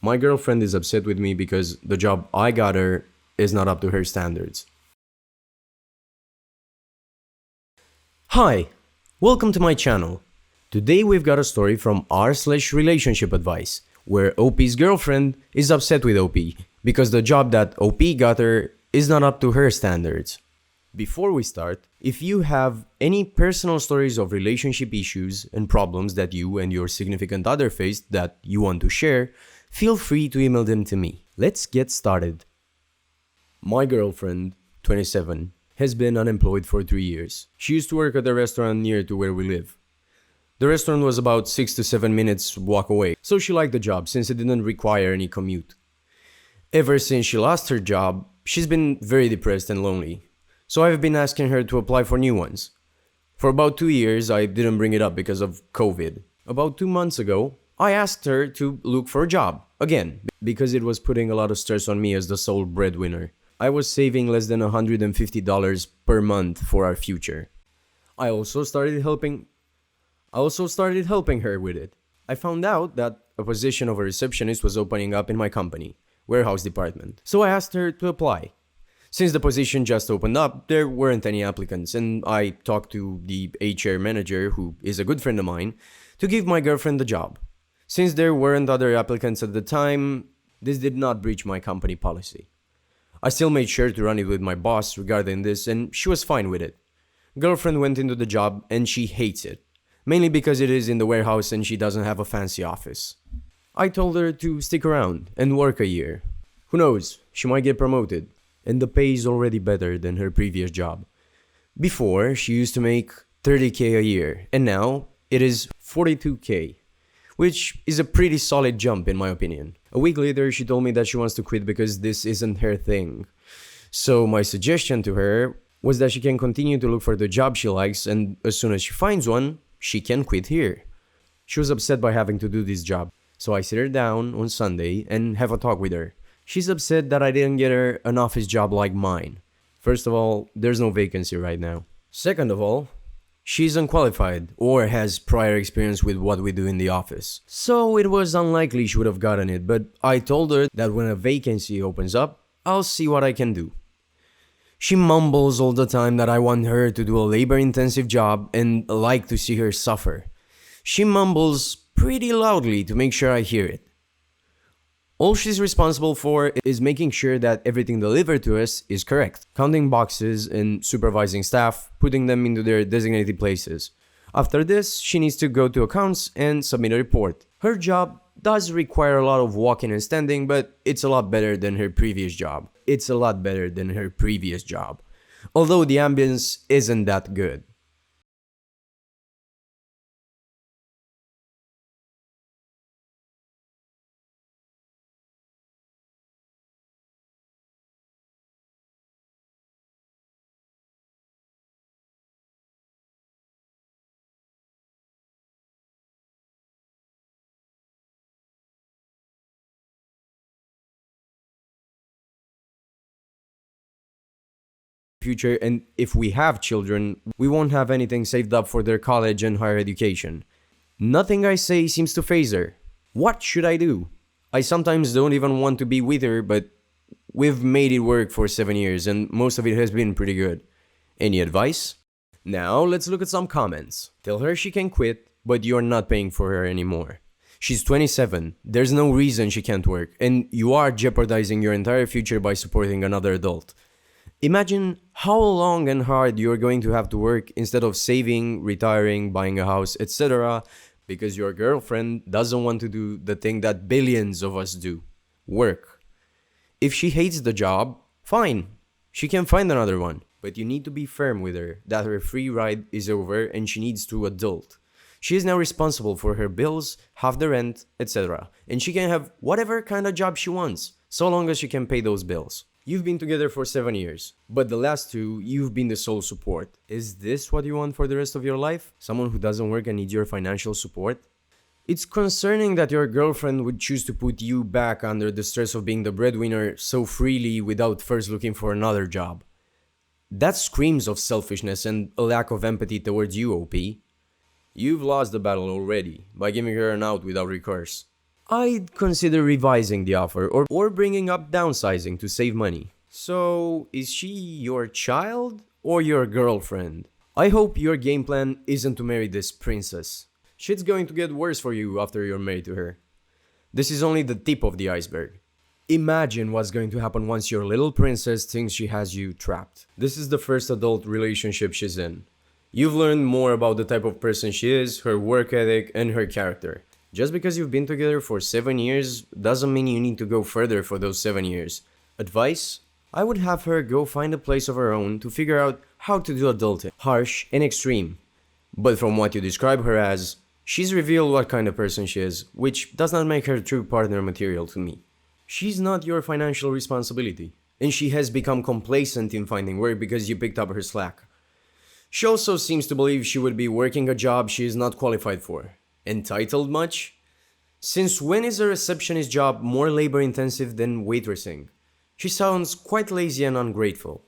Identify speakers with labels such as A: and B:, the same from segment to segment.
A: My girlfriend is upset with me because the job I got her is not up to her standards. Hi, welcome to my channel. Today we've got a story from r/relationship advice, where OP's girlfriend is upset with OP because the job that OP got her is not up to her standards. Before we start, if you have any personal stories of relationship issues and problems that you and your significant other faced that you want to share, feel free to email them to me. Let's get started. My girlfriend, 27, has been unemployed for 3 years. She used to work at a restaurant near to where we live. The restaurant was about 6 to 7 minutes walk away, so she liked the job since it didn't require any commute. Ever since she lost her job, she's been very depressed and lonely, so I've been asking her to apply for new ones. For about 2 years, I didn't bring it up because of COVID. About 2 months ago, I asked her to look for a job, again, because it was putting a lot of stress on me as the sole breadwinner. I was saving less than $150 per month for our future. I also started helping her with it. I found out that a position of a receptionist was opening up in my company, warehouse department. So I asked her to apply. Since the position just opened up, there weren't any applicants, and I talked to the HR manager, who is a good friend of mine, to give my girlfriend the job. Since there weren't other applicants at the time, this did not breach my company policy. I still made sure to run it with my boss regarding this, and she was fine with it. Girlfriend went into the job and she hates it, mainly because it is in the warehouse and she doesn't have a fancy office. I told her to stick around and work a year. Who knows, she might get promoted, and the pay is already better than her previous job. Before, she used to make $30K a year, and now it is $42K, which is a pretty solid jump in my opinion. A week later, she told me that she wants to quit because this isn't her thing. So my suggestion to her was that she can continue to look for the job she likes, and as soon as she finds one, she can quit here. She was upset by having to do this job, so I sit her down on Sunday and have a talk with her. She's upset that I didn't get her an office job like mine. First of all, there's no vacancy right now. Second of all, she's unqualified or has prior experience with what we do in the office. So it was unlikely she would have gotten it, but I told her that when a vacancy opens up, I'll see what I can do. She mumbles all the time that I want her to do a labor-intensive job and like to see her suffer. She mumbles pretty loudly to make sure I hear it. All she's responsible for is making sure that everything delivered to us is correct, counting boxes and supervising staff, putting them into their designated places. After this, she needs to go to accounts and submit a report. Her job does require a lot of walking and standing, but it's a lot better than her previous job. Although the ambience isn't that good. Future, and if we have children, we won't have anything saved up for their college and higher education. Nothing I say seems to faze her. What should I do? I sometimes don't even want to be with her, but we've made it work for 7 years and most of it has been pretty good. Any advice? Now let's look at some comments. Tell her she can quit, but you're not paying for her anymore. She's 27, there's no reason she can't work, and you are jeopardizing your entire future by supporting another adult. Imagine how long and hard you're going to have to work instead of saving, retiring, buying a house, etc. because your girlfriend doesn't want to do the thing that billions of us do, work. If she hates the job, fine, she can find another one. But you need to be firm with her that her free ride is over and she needs to adult. She is now responsible for her bills, half the rent, etc. And she can have whatever kind of job she wants, so long as she can pay those bills. You've been together for 7 years, but the last 2, you've been the sole support. Is this what you want for the rest of your life? Someone who doesn't work and needs your financial support? It's concerning that your girlfriend would choose to put you back under the stress of being the breadwinner so freely without first looking for another job. That screams of selfishness and a lack of empathy towards you, OP. You've lost the battle already by giving her an out without recourse. I'd consider revising the offer or bringing up downsizing to save money. So, is she your child or your girlfriend? I hope your game plan isn't to marry this princess. Shit's going to get worse for you after you're married to her. This is only the tip of the iceberg. Imagine what's going to happen once your little princess thinks she has you trapped. This is the first adult relationship she's in. You've learned more about the type of person she is, her work ethic, and her character. Just because you've been together for 7 years doesn't mean you need to go further for those 7 years. Advice? I would have her go find a place of her own to figure out how to do adulting. Harsh and extreme. But from what you describe her as, she's revealed what kind of person she is, which does not make her true partner material to me. She's not your financial responsibility, and she has become complacent in finding work because you picked up her slack. She also seems to believe she would be working a job she is not qualified for. Entitled much? Since when is a receptionist job more labor intensive than waitressing? She sounds quite lazy and ungrateful.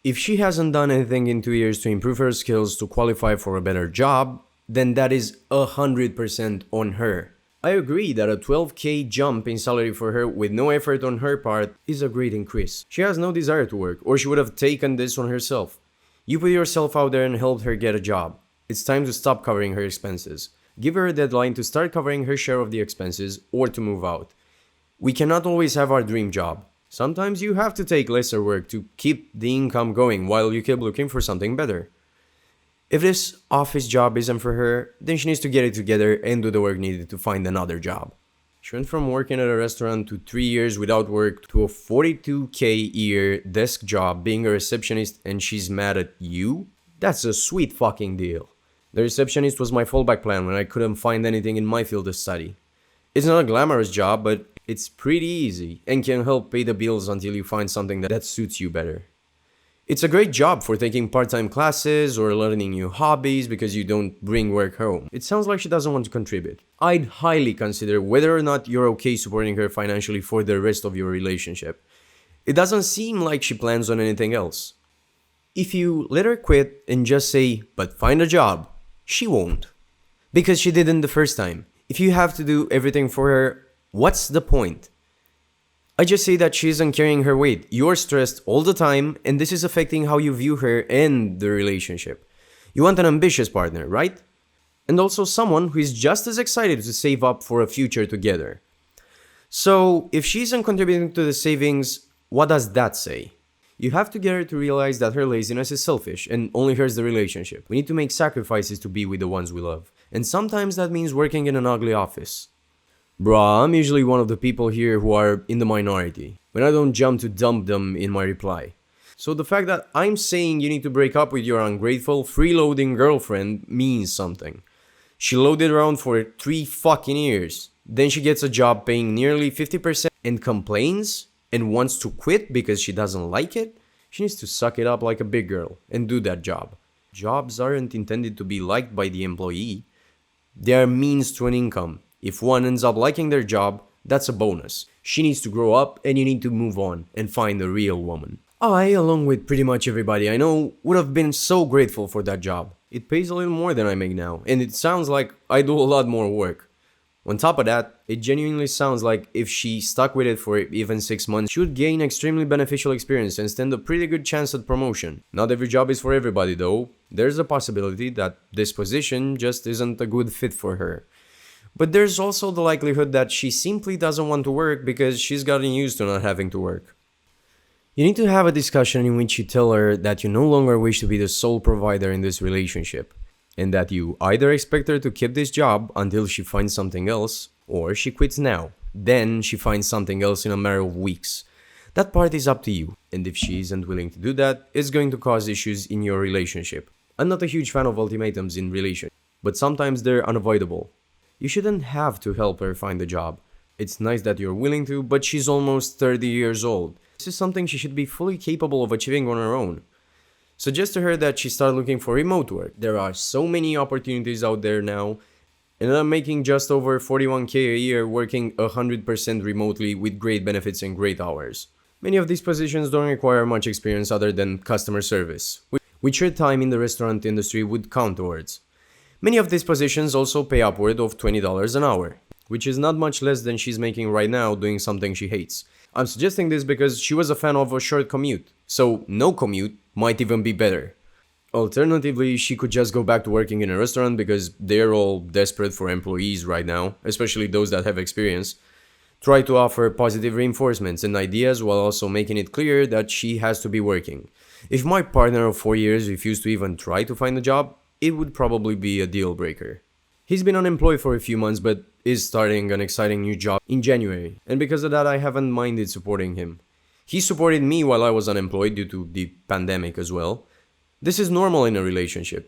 A: If she hasn't done anything in 2 years to improve her skills to qualify for a better job, then that is 100% on her. I agree that a 12k jump in salary for her with no effort on her part is a great increase. She has no desire to work, or she would have taken this on herself. You put yourself out there and helped her get a job. It's time to stop covering her expenses. Give her a deadline to start covering her share of the expenses or to move out. We cannot always have our dream job. Sometimes you have to take lesser work to keep the income going while you keep looking for something better. If this office job isn't for her, then she needs to get it together and do the work needed to find another job. She went from working at a restaurant to 3 years without work to a 42k year desk job being a receptionist, and she's mad at you? That's a sweet fucking deal. The receptionist was my fallback plan when I couldn't find anything in my field to study. It's not a glamorous job, but it's pretty easy and can help pay the bills until you find something that suits you better. It's a great job for taking part-time classes or learning new hobbies because you don't bring work home. It sounds like she doesn't want to contribute. I'd highly consider whether or not you're okay supporting her financially for the rest of your relationship. It doesn't seem like she plans on anything else. If you let her quit and just say, "But find a job," she won't. Because she didn't the first time. If you have to do everything for her, what's the point? I just say that she isn't carrying her weight. You're stressed all the time, and this is affecting how you view her and the relationship. You want an ambitious partner, right? And also someone who is just as excited to save up for a future together. So, if she isn't contributing to the savings, what does that say? You have to get her to realize that her laziness is selfish and only hurts the relationship. We need to make sacrifices to be with the ones we love. And sometimes that means working in an ugly office. Bruh, I'm usually one of the people here who are in the minority, when I don't jump to dump them in my reply. So the fact that I'm saying you need to break up with your ungrateful, freeloading girlfriend means something. She loaded around for 3 fucking years. Then she gets a job paying nearly 50% and complains and wants to quit because she doesn't like it. She needs to suck it up like a big girl and do that job. Jobs aren't intended to be liked by the employee. They are means to an income. If one ends up liking their job, that's a bonus. She needs to grow up and you need to move on and find a real woman. I, along with pretty much everybody I know, would have been so grateful for that job. It pays a little more than I make now, and it sounds like I do a lot more work. On top of that, it genuinely sounds like if she stuck with it for even 6 months, she would gain extremely beneficial experience and stand a pretty good chance at promotion. Not every job is for everybody though. There's a possibility that this position just isn't a good fit for her. But there's also the likelihood that she simply doesn't want to work because she's gotten used to not having to work. You need to have a discussion in which you tell her that you no longer wish to be the sole provider in this relationship, and that you either expect her to keep this job until she finds something else, or she quits now. Then she finds something else in a matter of weeks. That part is up to you, and if she isn't willing to do that, it's going to cause issues in your relationship. I'm not a huge fan of ultimatums in relationships, but sometimes they're unavoidable. You shouldn't have to help her find a job. It's nice that you're willing to, but she's almost 30 years old. This is something she should be fully capable of achieving on her own. Suggest to her that she start looking for remote work. There are so many opportunities out there now, and I'm making just over 41k a year working 100% remotely with great benefits and great hours. Many of these positions don't require much experience other than customer service, which your time in the restaurant industry would count towards. Many of these positions also pay upward of $20 an hour, which is not much less than she's making right now doing something she hates. I'm suggesting this because she was a fan of a short commute, so no commute might even be better. Alternatively, she could just go back to working in a restaurant because they're all desperate for employees right now, especially those that have experience. Try to offer positive reinforcements and ideas while also making it clear that she has to be working. If my partner of 4 years refused to even try to find a job, it would probably be a deal breaker. He's been unemployed for a few months but is starting an exciting new job in January, and because of that I haven't minded supporting him. He supported me while I was unemployed due to the pandemic as well. This is normal in a relationship,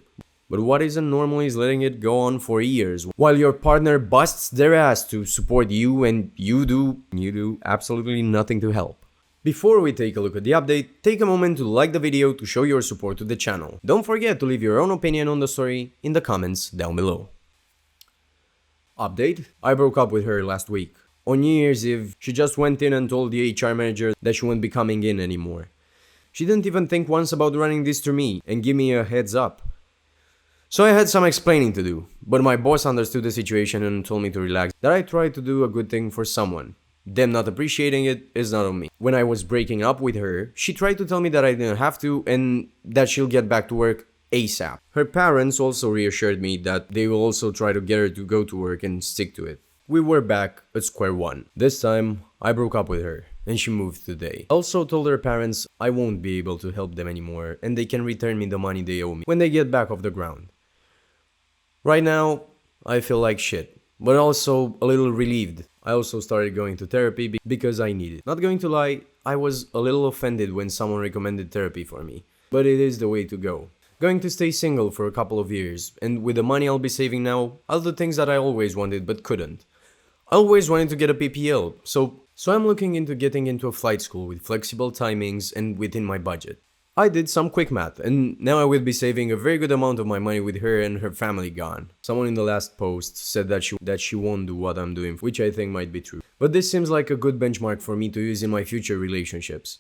A: but what isn't normal is letting it go on for years while your partner busts their ass to support you and you do absolutely nothing to help. Before we take a look at the update, take a moment to like the video to show your support to the channel. Don't forget to leave your own opinion on the story in the comments down below. Update: I broke up with her last week. On New Year's Eve, she just went in and told the HR manager that she wouldn't be coming in anymore. She didn't even think once about running this to me and give me a heads up. So I had some explaining to do, but my boss understood the situation and told me to relax, that I tried to do a good thing for someone. Them not appreciating it is not on me. When I was breaking up with her, she tried to tell me that I didn't have to and that she'll get back to work ASAP. Her parents also reassured me that they will also try to get her to go to work and stick to it. We were back at square one. This time, I broke up with her and she moved today. I also told her parents I won't be able to help them anymore and they can return me the money they owe me when they get back off the ground. Right now, I feel like shit, but also a little relieved. I also started going to therapy because I need it. Not going to lie, I was a little offended when someone recommended therapy for me, but it is the way to go. Going to stay single for a couple of years, and with the money I'll be saving now, I'll do things that I always wanted but couldn't. I always wanted to get a PPL, so I'm looking into getting into a flight school with flexible timings and within my budget. I did some quick math, and now I will be saving a very good amount of my money with her and her family gone. Someone in the last post said that she won't do what I'm doing, which I think might be true. But this seems like a good benchmark for me to use in my future relationships.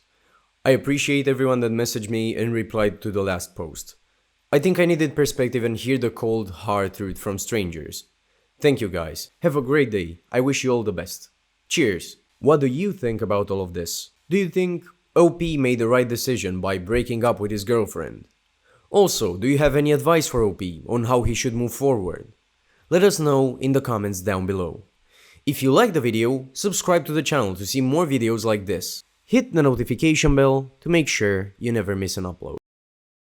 A: I appreciate everyone that messaged me and replied to the last post. I think I needed perspective and hear the cold, hard truth from strangers. Thank you guys. Have a great day. I wish you all the best. Cheers. What do you think about all of this? Do you think OP made the right decision by breaking up with his girlfriend? Also, do you have any advice for OP on how he should move forward? Let us know in the comments down below. If you like the video, subscribe to the channel to see more videos like this. Hit the notification bell to make sure you never miss an upload.